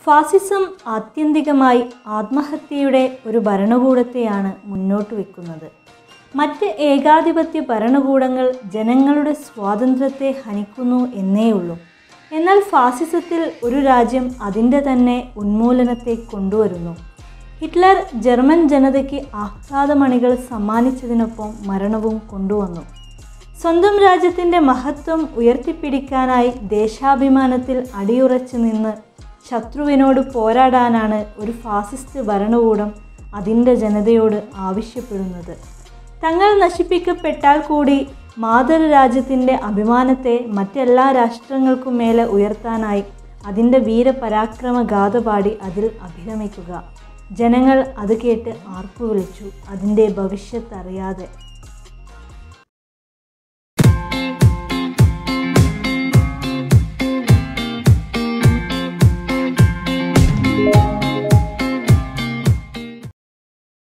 ഫാസിസം ആത്യന്തികമായി ആത്മഹത്യയുടെ ഒരു ഭരണകൂടത്തെയാണ് മുന്നോട്ട് വയ്ക്കുന്നത്. മറ്റ് ഏകാധിപത്യ ഭരണകൂടങ്ങൾ ജനങ്ങളുടെ സ്വാതന്ത്ര്യത്തെ ഹനിക്കുന്നു എന്നേയുള്ളൂ. എന്നാൽ ഫാസിസത്തിൽ ഒരു രാജ്യം അതിൻ്റെ തന്നെ ഉന്മൂലനത്തെ കൊണ്ടുവരുന്നു. ഹിറ്റ്ലർ ജർമ്മൻ ജനതയ്ക്ക് ആഹ്ലാദമണികൾ സമ്മാനിച്ചതിനൊപ്പം മരണവും കൊണ്ടുവന്നു. സ്വന്തം രാജ്യത്തിൻ്റെ മഹത്വം ഉയർത്തിപ്പിടിക്കാനായി ദേശാഭിമാനത്തിൽ അടിയുറച്ചു നിന്ന് ശത്രുവിനോട് പോരാടാനാണ് ഒരു ഫാസിസ്റ്റ് ഭരണകൂടം അതിൻ്റെ ജനതയോട് ആവശ്യപ്പെടുന്നത്. തങ്ങൾ നശിപ്പിക്കപ്പെട്ടാൽ കൂടി മാതൃരാജ്യത്തിൻ്റെ അഭിമാനത്തെ മറ്റെല്ലാ രാഷ്ട്രങ്ങൾക്കും മേലെ ഉയർത്താനായി അതിൻ്റെ വീരപരാക്രമ ഗാഥ പാടി അതിൽ അഭിരമിക്കുക. ജനങ്ങൾ അത് കേട്ട് ആർപ്പുവിളിച്ചു, അതിൻ്റെ ഭവിഷ്യത്ത് അറിയാതെ.